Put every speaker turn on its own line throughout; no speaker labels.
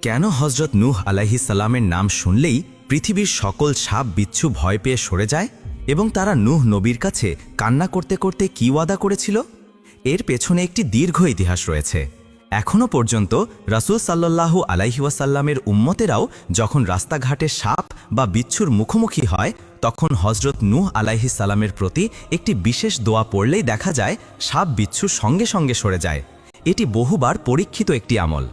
কেন হজরত নূহ আলাইহিস সালামের নাম শুনলেই পৃথিবীর সকল সাপ বিচ্ছু ভয় পেয়ে সরে যায় এবং তারা নূহ নবীর কাছে কান্না করতে করতে কি ওয়াদা করেছিল? এর পেছনে একটি দীর্ঘ ইতিহাস রয়েছে। এখনও পর্যন্ত রাসূল সাল্লাল্লাহু আলাইহি ওয়াসাল্লামের উম্মতেরাও যখন রাস্তাঘাটে সাপ বা বিচ্ছুর মুখোমুখি হয় তখন হজরত নূহ আলাইহিস সালামের প্রতি একটি বিশেষ দোয়া পড়লেই দেখা যায় সাপ বিচ্ছু সঙ্গে সঙ্গে সরে যায়। এটি বহুবার পরীক্ষিত একটি আমল।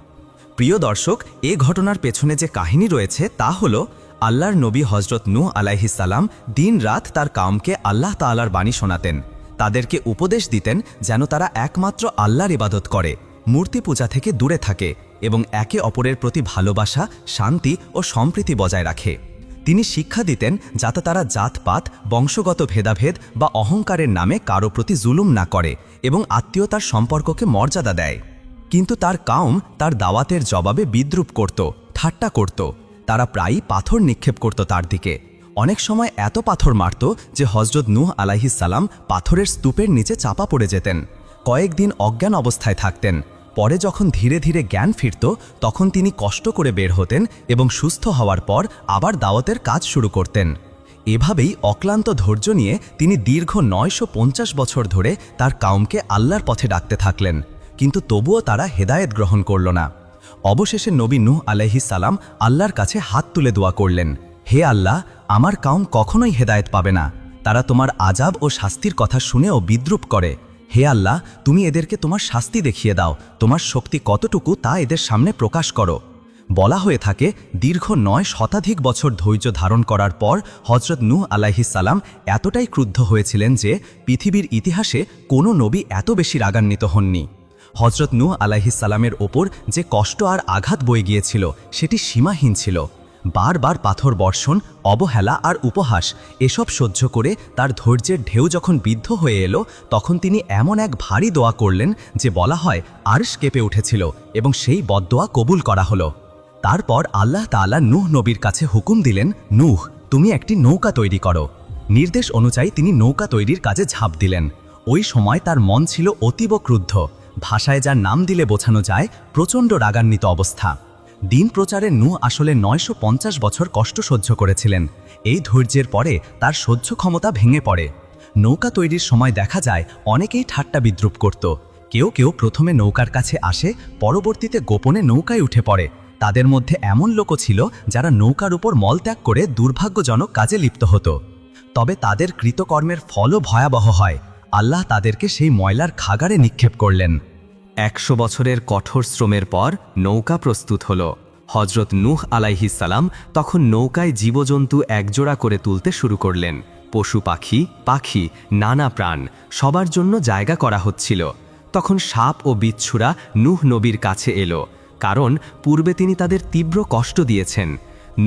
প্রিয় দর্শক, এ ঘটনার পেছনে যে কাহিনী রয়েছে তা হলো আল্লাহর নবী হজরত নূহ আলাইহিস সালাম দিন রাত তার কাউমকে আল্লাহ তাআলার বাণী শোনাতেন, তাদেরকে উপদেশ দিতেন যেন তারা একমাত্র আল্লাহর ইবাদত করে, মূর্তি পূজা থেকে দূরে থাকে এবং একে অপরের প্রতি ভালোবাসা, শান্তি ও সম্প্রীতি বজায় রাখে। তিনি শিক্ষা দিতেন যাতে তারা জাতপাত, বংশগত ভেদাভেদ বা অহংকারের নামে কারো প্রতি জুলুম না করে এবং আত্মীয়তার সম্পর্ককে মর্যাদা দেয়। কিন্তু তার কাউম তার দাওয়াতের জবাবে বিদ্রূপ করত, ঠাট্টা করত। তারা প্রায়ই পাথর নিক্ষেপ করত তার দিকে। অনেক সময় এত পাথর মারত যে হজরত নূহ আলাইহিস সালাম পাথরের স্তূপের নিচে চাপা পড়ে যেতেন। কয়েকদিন অজ্ঞান অবস্থায় থাকতেন। পরে যখন ধীরে ধীরে জ্ঞান ফিরত তখন তিনি কষ্ট করে বের হতেন এবং সুস্থ হওয়ার পর আবার দাওয়াতের কাজ শুরু করতেন। এভাবেই অক্লান্ত ধৈর্য নিয়ে তিনি দীর্ঘ 950 বছর ধরে তার কাউমকে আল্লাহর পথে ডাকতে থাকলেন, কিন্তু তবুও তারা হেদায়েত গ্রহণ করল না। অবশেষে নবী নূহ আলাইহিস সালাম আল্লাহর কাছে হাত তুলে দোয়া করলেন, হে আল্লাহ, আমার কাউম কখনোই হেদায়েত পাবে না। তারা তোমার আযাব ও শাস্তির কথা শুনেও বিদ্রূপ করে। হে আল্লাহ, তুমি এদেরকে তোমার শাস্তি দেখিয়ে দাও, তোমার শক্তি কতটুকু তা এদের সামনে প্রকাশ করো। বলা হয়ে থাকে দীর্ঘ 9 শতাধিক বছর ধৈর্য ধারণ করার পর হজরত নূহ আলাইহিস সালাম এতটাই ক্রুদ্ধ হয়েছিলেন যে পৃথিবীর ইতিহাসে কোনো নবী এত বেশি রাগান্বিত হননি। হজরত নূহ আলাইহিস সালামের ওপর যে কষ্ট আর আঘাত বয়ে গিয়েছিল সেটি সীমাহীন ছিল। বারবার পাথর বর্ষণ, অবহেলা আর উপহাস এসব সহ্য করে তার ধৈর্যের ঢেউ যখন বিদ্ধ হয়ে এলো তখন তিনি এমন এক ভারী দোয়া করলেন যে বলা হয় আরশ কেঁপে উঠেছিল এবং সেই বদদোয়া কবুল করা হলো। তারপর আল্লাহ তাআলা নূহ নবীর কাছে হুকুম দিলেন, নূহ, তুমি একটি নৌকা তৈরি করো। নির্দেশ অনুযায়ী তিনি নৌকা তৈরির কাজে ঝাঁপ দিলেন। ওই সময় তার মন ছিল অতীব ক্রুদ্ধ। ভাষায় যার নাম দিলে বোঝানো যায় প্রচণ্ড রাগান্বিত অবস্থা। দিন প্রচারে নূহ আসলে 950 বছর কষ্ট সহ্য করেছিলেন। এই ধৈর্যের পরে তার সহ্য ক্ষমতা ভেঙে পড়ে। নৌকা তৈরির সময় দেখা যায় অনেকেই ঠাট্টা বিদ্রূপ করত। কেউ কেউ প্রথমে নৌকার কাছে আসে, পরবর্তীতে গোপনে নৌকায় উঠে পড়ে। তাদের মধ্যে এমন লোকও ছিল যারা নৌকার উপর মলত্যাগ করে দুর্ভাগ্যজনক কাজে লিপ্ত হতো। তবে তাদের কৃতকর্মের ফলও ভয়াবহ হয়। আল্লাহ তাদেরকে সেই ময়লার খাগারে নিক্ষেপ করলেন।
100 বছরের কঠোর শ্রমের পর নৌকা প্রস্তুত হল। হজরত নূহ আলাইহিস সালাম তখন নৌকায় জীবজন্তু একজোড়া করে তুলতে শুরু করলেন। পশু পাখি নানা প্রাণ সবার জন্য জায়গা করা হচ্ছিল। তখন সাপ ও বিচ্ছুরা নূহ নবীর কাছে এলো, কারণ পূর্বে তিনি তাদের তীব্র কষ্ট দিয়েছেন।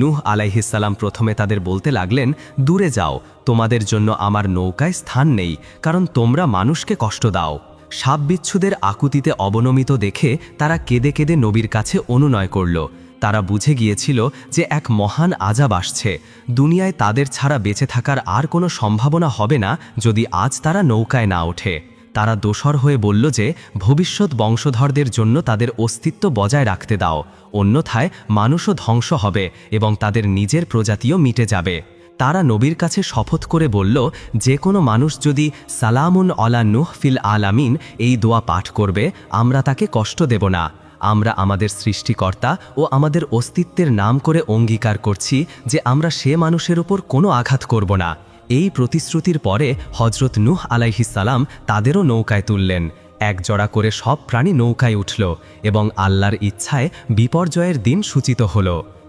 নূহ আলাইহিস সালাম প্রথমে তাদের বলতে লাগলেন, দূরে যাও, তোমাদের জন্য আমার নৌকায় স্থান নেই, কারণ তোমরা মানুষকে কষ্ট দাও। সাপ বিচ্ছুদের আকুতিতে অবনমিত দেখে তারা কেঁদে কেঁদে নবীর কাছে অনুনয় করল। তারা বুঝে গিয়েছিল যে এক মহান আযাব আসছে। দুনিয়ায় তাদের ছাড়া বেঁচে থাকার আর কোনো সম্ভাবনা হবে না যদি আজ তারা নৌকায় না ওঠে। তারা দোসর হয়ে বলল যে ভবিষ্যৎ বংশধরদের জন্য তাদের অস্তিত্ব বজায় রাখতে দাও, অন্যথায় মানুষও ধ্বংস হবে এবং তাদের নিজের প্রজাতিও মিটে যাবে। তারা নবীর কাছে শপথ করে বলল, যে কোনো মানুষ যদি সালামুন আলা নূহ ফিল আলামিন এই দোয়া পাঠ করবে, আমরা তাকে কষ্ট দেব না। আমরা আমাদের সৃষ্টিকর্তা ও আমাদের অস্তিত্বের নাম করে অঙ্গীকার করছি যে আমরা সে মানুষের উপর কোনো আঘাত করব না। এই প্রতিশ্রুতির পরে হজরত নূহ আলাইহিস সালাম তাদেরও নৌকায় তুললেন। একজোড়া করে সব প্রাণী নৌকায় উঠল এবং আল্লাহর ইচ্ছায় বিপর্যয়ের দিন সূচিত হল।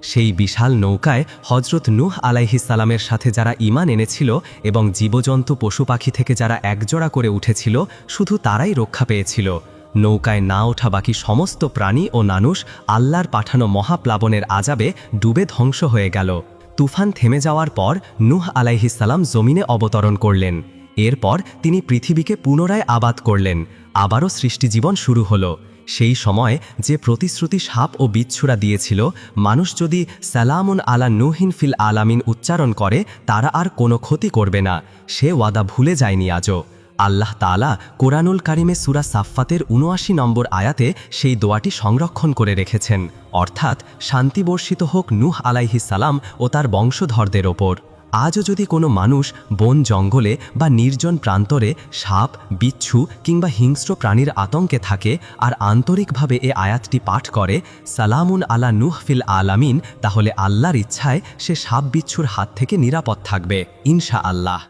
সেই বিশাল নৌকায় হজরত নূহ আলাইহিস সালামের সাথে যারা ঈমান এনেছিল এবং জীবজন্তু পশু পাখি থেকে যারা একজোড়া করে উঠেছিল শুধু তারাই রক্ষা পেয়েছিল। নৌকায় না ওঠা বাকি সমস্ত প্রাণী ও মানুষ আল্লাহর পাঠানো মহাপ্লাবনের আযাবে ডুবে ধ্বংস হয়ে গেল। তুফান থেমে যাওয়ার পর নূহ আলাইহিস সালাম জমিনে অবতরণ করলেন। এরপর তিনি পৃথিবীকে পুনরায় আবাদ করলেন। আবারও সৃষ্টিজীবন শুরু হলো। সেই সময় যে প্রতিশ্রুতি সাপ ও বিচ্ছুরা দিয়েছিল, মানুষ যদি সালামুন আলা নূহিন ফিল আলামিন উচ্চারণ করে তারা আর কোনো ক্ষতি করবে না, সে ওয়াদা ভুলে যায়নি আজও। আল্লাহ তাআলা কোরআনুল কারিমে সূরা সাফফাতের ৭৯ নম্বর আয়াতে সেই দোয়াটি সংরক্ষণ করে রেখেছেন, অর্থাৎ শান্তি বর্ষিত হোক নূহ আলাইহিস সালাম ও তার বংশধরদের ওপর। আজও যদি কোনো মানুষ বন জঙ্গলে বা নির্জন প্রান্তরে সাপ, বিচ্ছু কিংবা হিংস্র প্রাণীর আতঙ্কে থাকে আর আন্তরিকভাবে এ আয়াতটি পাঠ করে, সালামুন আলা নূহ ফিল আলামিন, তাহলে আল্লাহর ইচ্ছায় সে সাপ বিচ্ছুর হাত থেকে নিরাপদ থাকবে ইনশাআল্লাহ।